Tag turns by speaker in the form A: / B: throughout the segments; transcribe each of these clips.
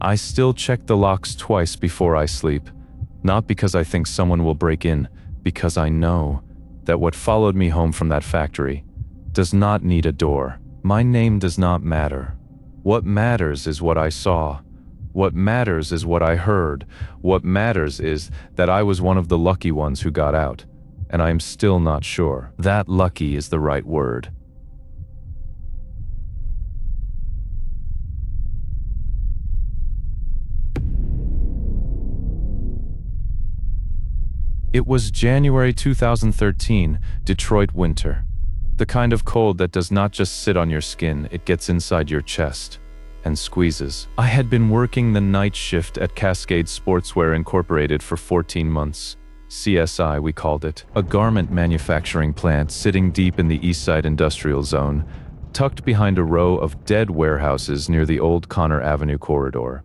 A: I still check the locks twice before I sleep. Not because I think someone will break in, because I know that what followed me home from that factory does not need a door. My name does not matter. What matters is what I saw. What matters is what I heard. What matters is that I was one of the lucky ones who got out. And I am still not sure that lucky is the right word. It was January 2013, Detroit winter. The kind of cold that does not just sit on your skin, it gets inside your chest and squeezes. I had been working the night shift at Cascade Sportswear Incorporated for 14 months. CSI, we called it. A garment manufacturing plant sitting deep in the Eastside Industrial Zone, tucked behind a row of dead warehouses near the old Connor Avenue corridor.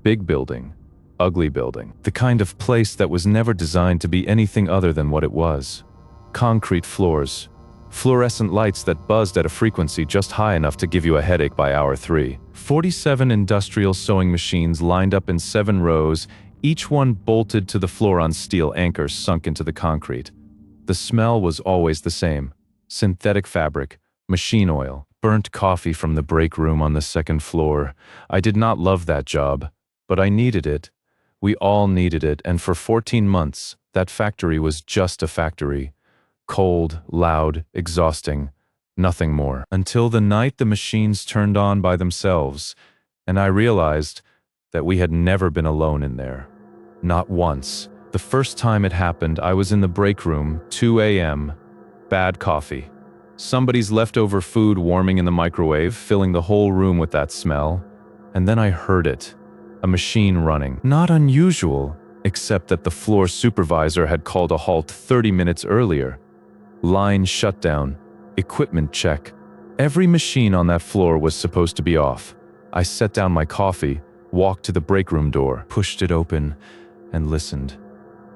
A: Big building. Ugly building. The kind of place that was never designed to be anything other than what it was. Concrete floors. Fluorescent lights that buzzed at a frequency just high enough to give you a headache by hour 3. 47 industrial sewing machines lined up in 7 rows, each one bolted to the floor on steel anchors sunk into the concrete. The smell was always the same. Synthetic fabric, machine oil, burnt coffee from the break room on the 2nd floor. I did not love that job, but I needed it. We all needed it, and for 14 months, that factory was just a factory. Cold, loud, exhausting, nothing more. Until the night the machines turned on by themselves, and I realized that we had never been alone in there. Not once. The first time it happened, I was in the break room, 2 a.m., bad coffee. Somebody's leftover food warming in the microwave, filling the whole room with that smell. And then I heard it. A machine running. Not unusual, except that the floor supervisor had called a halt 30 minutes earlier. Line shutdown, equipment check. Every machine on that floor was supposed to be off. I set down my coffee, walked to the break room door, pushed it open, and listened.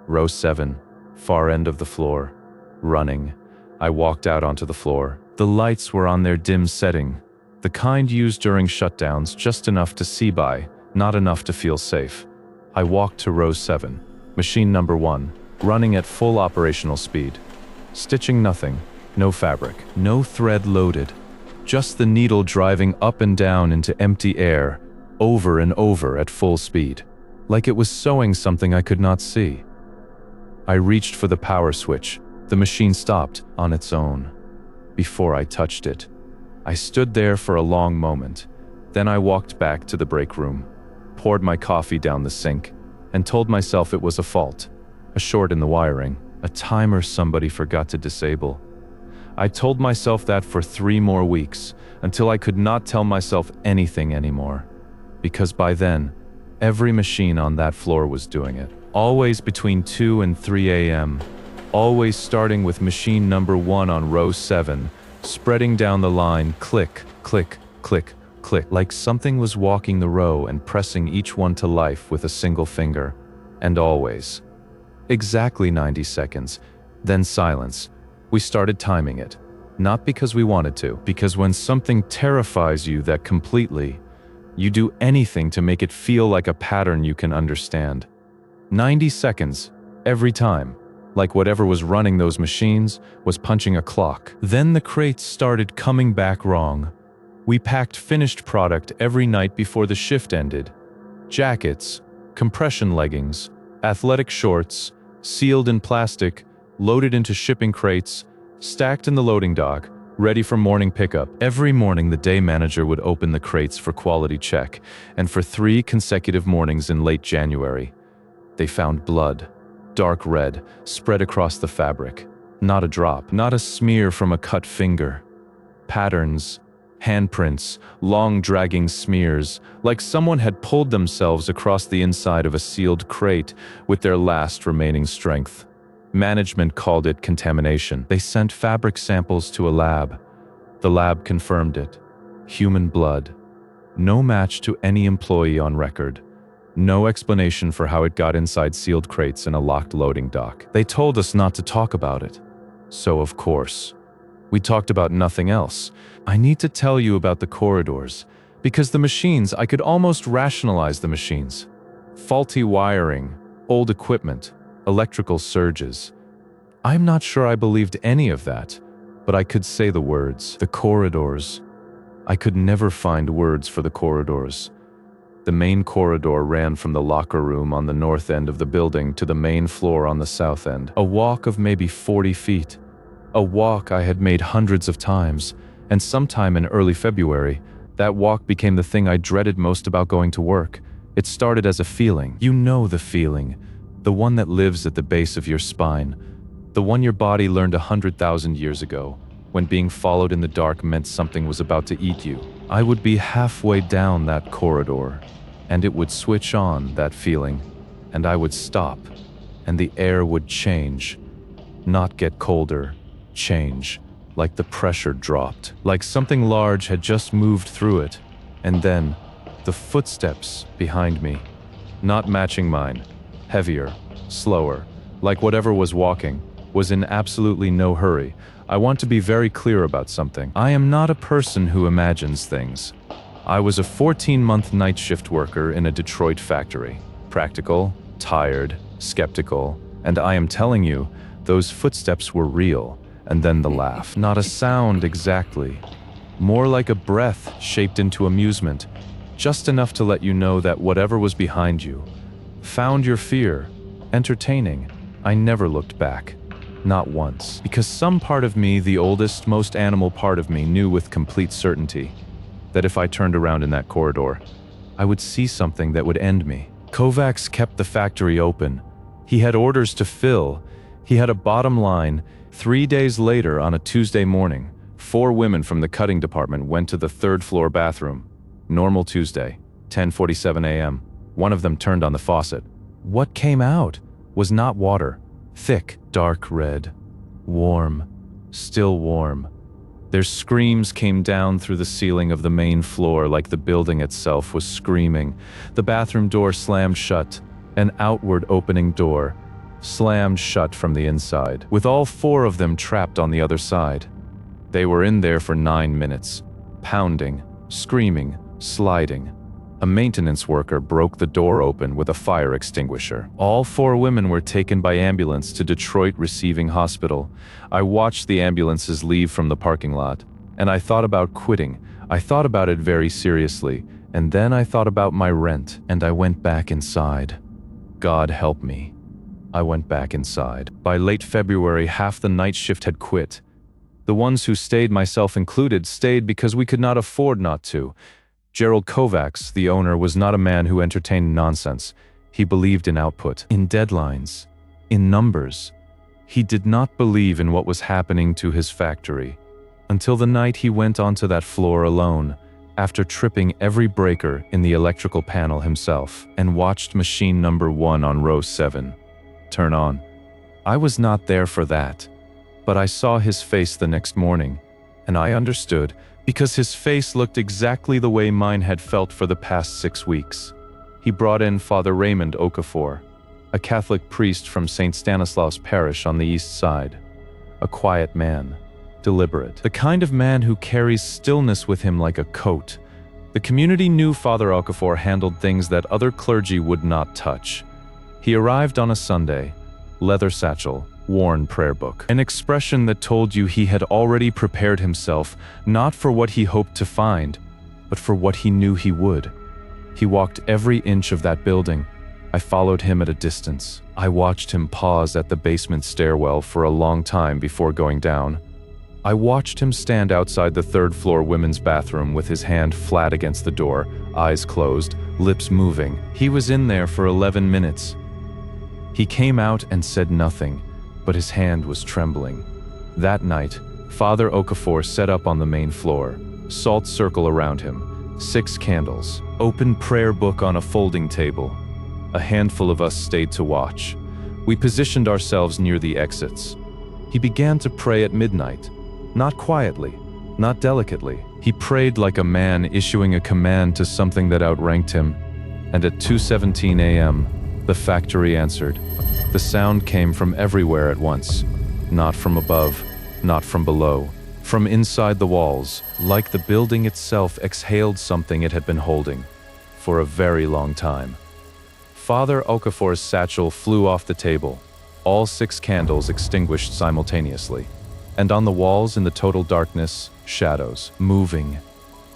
A: Row 7, far end of the floor, running. I walked out onto the floor. The lights were on their dim setting, the kind used during shutdowns, just enough to see by, not enough to feel safe. I walked to row 7, machine number 1, running at full operational speed. Stitching nothing, no fabric, no thread loaded. Just the needle driving up and down into empty air, over and over at full speed. Like it was sewing something I could not see. I reached for the power switch. The machine stopped on its own. Before I touched it, I stood there for a long moment. Then I walked back to the break room, poured my coffee down the sink, and told myself it was a fault, a short in the wiring, a timer somebody forgot to disable. I told myself that for 3 more weeks, until I could not tell myself anything anymore. Because by then, every machine on that floor was doing it. Always between 2 and 3 a.m., always starting with machine number 1 on row 7, spreading down the line, click, click, click, click, like something was walking the row and pressing each one to life with a single finger. And always. Exactly 90 seconds. Then silence. We started timing it. Not because we wanted to, because when something terrifies you that completely, you do anything to make it feel like a pattern you can understand. 90 seconds, every time. Like whatever was running those machines was punching a clock. Then the crates started coming back wrong. We packed finished product every night before the shift ended. Jackets, compression leggings, athletic shorts, sealed in plastic, loaded into shipping crates, stacked in the loading dock, ready for morning pickup. Every morning the day manager would open the crates for quality check, and for 3 consecutive mornings in late January, they found blood. Dark red, spread across the fabric. Not a drop, not a smear from a cut finger. Patterns, handprints, long dragging smears, like someone had pulled themselves across the inside of a sealed crate with their last remaining strength. Management called it contamination. They sent fabric samples to a lab. The lab confirmed it. Human blood. No match to any employee on record. No explanation for how it got inside sealed crates in a locked loading dock. They told us not to talk about it. So of course, we talked about nothing else. I need to tell you about the corridors, Because the machines, I could almost rationalize the machines. Faulty wiring, old equipment, electrical surges. I'm not sure I believed any of that, but I could say the words. The corridors. I could never find words for the corridors. The main corridor ran from the locker room on the north end of the building to the main floor on the south end. A walk of maybe 40 feet. A walk I had made hundreds of times, and sometime in early February, that walk became the thing I dreaded most about going to work. It started as a feeling. You know the feeling. The one that lives at the base of your spine. The one your body learned 100,000 years ago, when being followed in the dark meant something was about to eat you. I would be halfway down that corridor, and it would switch on, that feeling, and I would stop, and the air would change. Not get colder, change, like the pressure dropped, like something large had just moved through it, and then, the footsteps behind me, not matching mine, heavier, slower, like whatever was walking, was in absolutely no hurry. I want to be very clear about something. I am not a person who imagines things. I was a 14-month night shift worker in a Detroit factory. Practical, tired, skeptical, and I am telling you, those footsteps were real. And then the laugh. Not a sound exactly. More like a breath shaped into amusement. Just enough to let you know that whatever was behind you found your fear entertaining. I never looked back. Not once. Because some part of me, the oldest, most animal part of me, knew with complete certainty that if I turned around in that corridor, I would see something that would end me. Kovacs kept the factory open. He had orders to fill. He had a bottom line. 3 days later, on a Tuesday morning, 4 women from the cutting department went to the third-floor bathroom. Normal Tuesday, 10:47 a.m. One of them turned on the faucet. What came out was not water. Thick, dark red. Warm. Still warm. Their screams came down through the ceiling of the main floor like the building itself was screaming. The bathroom door slammed shut. An outward opening door slammed shut from the inside, with all 4 of them trapped on the other side. They were in there for 9 minutes, pounding, screaming, sliding. A maintenance worker broke the door open with a fire extinguisher. All 4 women were taken by ambulance to Detroit Receiving Hospital. I watched the ambulances leave from the parking lot, and I thought about quitting. I thought about it very seriously, and then I thought about my rent, and I went back inside. God help me. I went back inside. By late February, half the night shift had quit. The ones who stayed, myself included, stayed because we could not afford not to. Gerald Kovacs, the owner, was not a man who entertained nonsense. He believed in output, in deadlines, in numbers. He did not believe in what was happening to his factory, until the night he went onto that floor alone, after tripping every breaker in the electrical panel himself, and watched machine number 1 on row 7 turn on. I was not there for that, but I saw his face the next morning, and I understood, because his face looked exactly the way mine had felt for the past 6 weeks. He brought in Father Raymond Okafor, a Catholic priest from St. Stanislaus Parish on the east side. A quiet man, deliberate, the kind of man who carries stillness with him like a coat. The community knew Father Okafor handled things that other clergy would not touch. He arrived on a Sunday, leather satchel, worn prayer book, an expression that told you he had already prepared himself, not for what he hoped to find, but for what he knew he would. He walked every inch of that building. I followed him at a distance. I watched him pause at the basement stairwell for a long time before going down. I watched him stand outside the third-floor women's bathroom with his hand flat against the door, eyes closed, lips moving. He was in there for 11 minutes. He came out and said nothing, but his hand was trembling. That night, Father Okafor set up on the main floor, salt circle around him, 6 candles, open prayer book on a folding table. A handful of us stayed to watch. We positioned ourselves near the exits. He began to pray at midnight, not quietly, not delicately. He prayed like a man issuing a command to something that outranked him. And at 2:17 a.m., the factory answered. The sound came from everywhere at once, not from above, not from below, From inside the walls, like the building itself exhaled something it had been holding for a very long time. Father Okafor's satchel flew off the table, all 6 candles extinguished simultaneously, and on the walls in the total darkness, shadows, moving,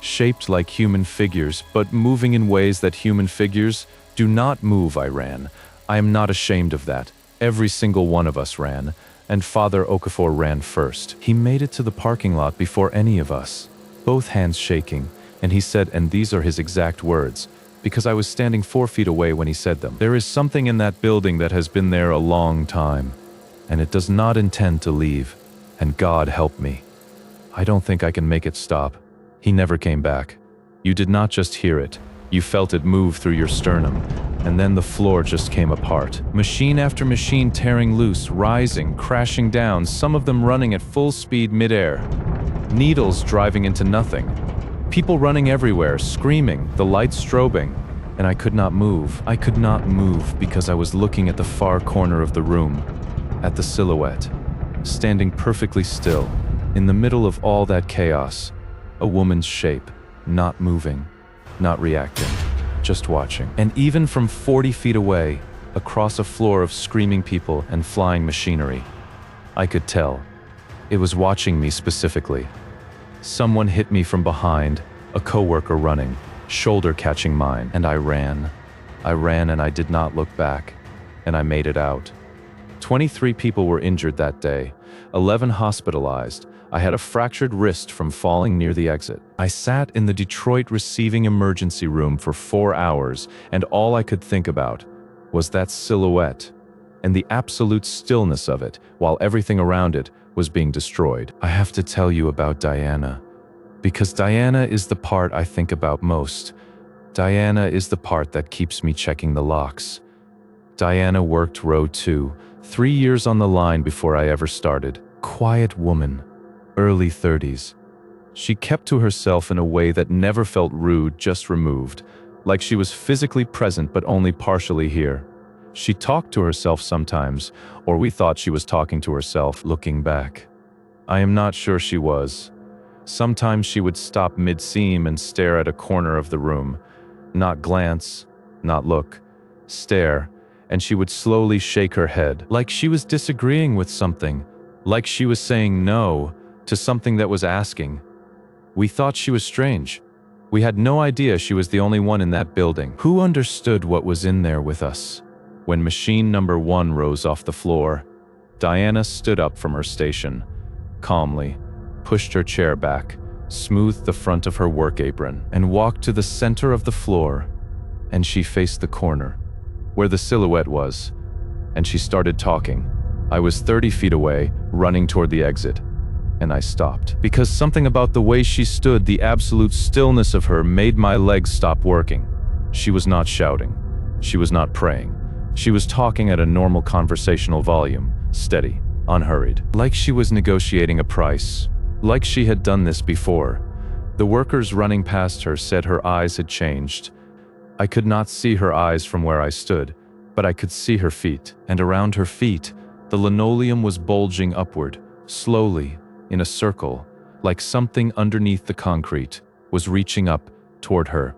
A: shaped like human figures, but moving in ways that human figures do not move. I ran. I am not ashamed of that. Every single one of us ran, and Father Okafor ran first. He made it to the parking lot before any of us, both hands shaking, and he said, and these are his exact words, because I was standing 4 feet away when he said them, "There is something in that building that has been there a long time, and it does not intend to leave, and God help me. I don't think I can make it stop." He never came back. You did not just hear it, you felt it move through your sternum, and then the floor just came apart. Machine after machine tearing loose, rising, crashing down, some of them running at full speed midair. Needles driving into nothing. People running everywhere, screaming, the lights strobing, and I could not move. I could not move because I was looking at the far corner of the room, at the silhouette, standing perfectly still, in the middle of all that chaos, a woman's shape, not moving, not reacting, just watching. And even from 40 feet away, across a floor of screaming people and flying machinery, I could tell. It was watching me specifically. Someone hit me from behind, a coworker running, shoulder catching mine, and I ran. I ran and I did not look back, and I made it out. 23 people were injured that day, 11 hospitalized. I had a fractured wrist from falling near the exit. I sat in the Detroit receiving emergency room for 4 hours, and all I could think about was that silhouette and the absolute stillness of it while everything around it was being destroyed. I have to tell you about Diana, because Diana is the part I think about most. Diana is the part that keeps me checking the locks. Diana worked row 2, 3 years on the line before I ever started. Quiet woman, early 30s. She kept to herself in a way that never felt rude, just removed, like she was physically present but only partially here. She talked to herself sometimes, or we thought she was talking to herself, looking back. I am not sure she was. Sometimes she would stop mid-seam and stare at a corner of the room. Not glance, not look, stare, and she would slowly shake her head, like she was disagreeing with something, like she was saying no to something that was asking. We thought she was strange. We had no idea she was the only one in that building. Who understood what was in there with us? When machine number 1 rose off the floor, Diana stood up from her station, calmly, pushed her chair back, smoothed the front of her work apron, and walked to the center of the floor, and she faced the corner, where the silhouette was, and she started talking. I was 30 feet away, running toward the exit, and I stopped. Because something about the way she stood, the absolute stillness of her, made my legs stop working. She was not shouting. She was not praying. She was talking at a normal conversational volume, steady, unhurried, like she was negotiating a price, like she had done this before. The workers running past her said her eyes had changed. I could not see her eyes from where I stood, but I could see her feet, and around her feet, the linoleum was bulging upward, slowly, in a circle, like something underneath the concrete was reaching up toward her.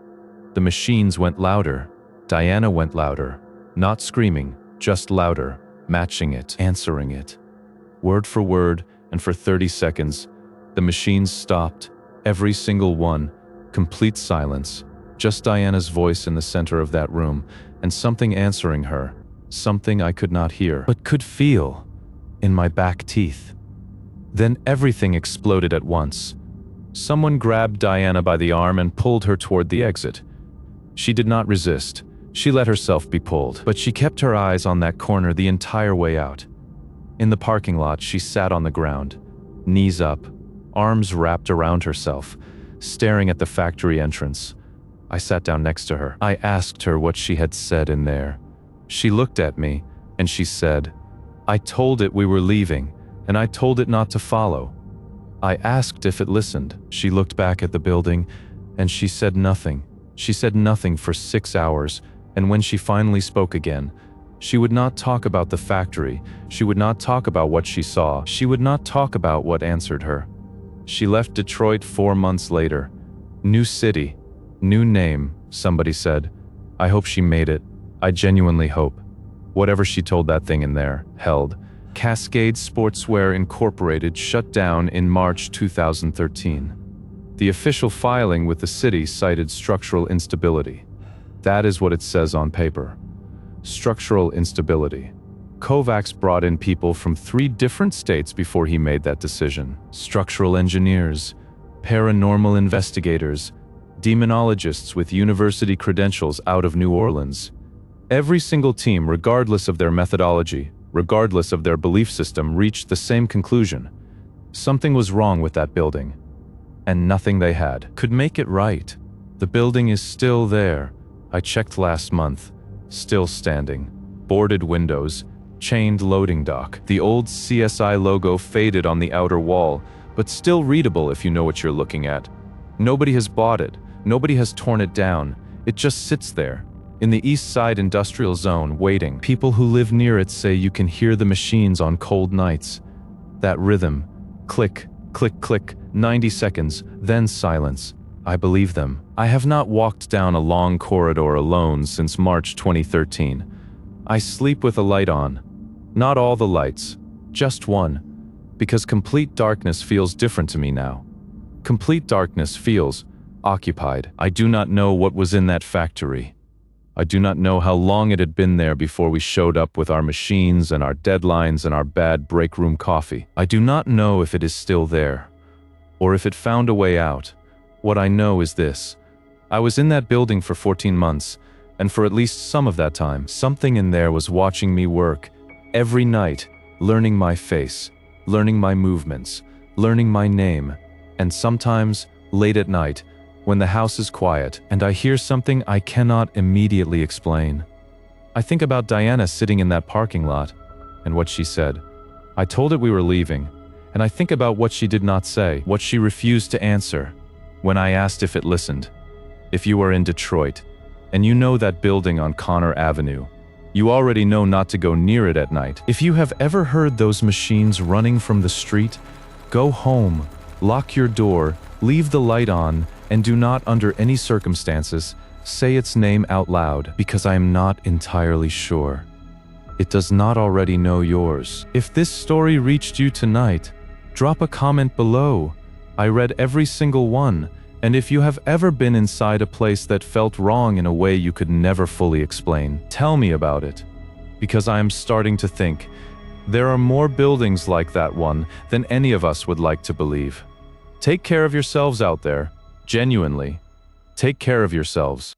A: The machines went louder. Diana went louder. Not screaming, just louder, matching it, answering it. Word for word, and for 30 seconds, the machines stopped, every single one, complete silence, just Diana's voice in the center of that room, and something answering her, something I could not hear, but could feel, in my back teeth. Then everything exploded at once. Someone grabbed Diana by the arm and pulled her toward the exit. She did not resist. She let herself be pulled, but she kept her eyes on that corner the entire way out. In the parking lot, she sat on the ground, knees up, arms wrapped around herself, staring at the factory entrance. I sat down next to her. I asked her what she had said in there. She looked at me, and she said, "I told it we were leaving, and I told it not to follow." I asked if it listened. She looked back at the building, and she said nothing. She said nothing for 6 hours. And when she finally spoke again, she would not talk about the factory. She would not talk about what she saw. She would not talk about what answered her. She left Detroit 4 months later. New city, new name, somebody said. I hope she made it. I genuinely hope. Whatever she told that thing in there held. Cascade Sportswear Incorporated shut down in March 2013. The official filing with the city cited structural instability. That is what it says on paper. Structural instability. Kovacs brought in people from 3 different states before he made that decision. Structural engineers, paranormal investigators, demonologists with university credentials out of New Orleans. Every single team, regardless of their methodology, regardless of their belief system, reached the same conclusion. Something was wrong with that building, and nothing they had could make it right. The building is still there. I checked last month. Still standing. Boarded windows, chained loading dock. The old CSI logo faded on the outer wall, but still readable if you know what you're looking at. Nobody has bought it. Nobody has torn it down. It just sits there, in the East Side industrial zone, waiting. People who live near it say you can hear the machines on cold nights. That rhythm. Click, click, click, 90 seconds, then silence. I believe them. I have not walked down a long corridor alone since March 2013. I sleep with a light on. Not all the lights, just one. Because complete darkness feels different to me now. Complete darkness feels occupied. I do not know what was in that factory. I do not know how long it had been there before we showed up with our machines and our deadlines and our bad break room coffee. I do not know if it is still there, or if it found a way out. What I know is this. I was in that building for 14 months, and for at least some of that time, something in there was watching me work. Every night, learning my face, learning my movements, learning my name, and sometimes, late at night, when the house is quiet and I hear something I cannot immediately explain. I think about Diana sitting in that parking lot and what she said. I told it we were leaving, and I think about what she did not say, what she refused to answer when I asked if it listened. If you are in Detroit, and you know that building on Connor Avenue, you already know not to go near it at night. If you have ever heard those machines running from the street, go home, lock your door, leave the light on, and do not, under any circumstances, say its name out loud, because I am not entirely sure. It does not already know yours. If this story reached you tonight, drop a comment below. I read every single one, and if you have ever been inside a place that felt wrong in a way you could never fully explain, tell me about it. Because I am starting to think there are more buildings like that one than any of us would like to believe. Take care of yourselves out there. Genuinely, take care of yourselves.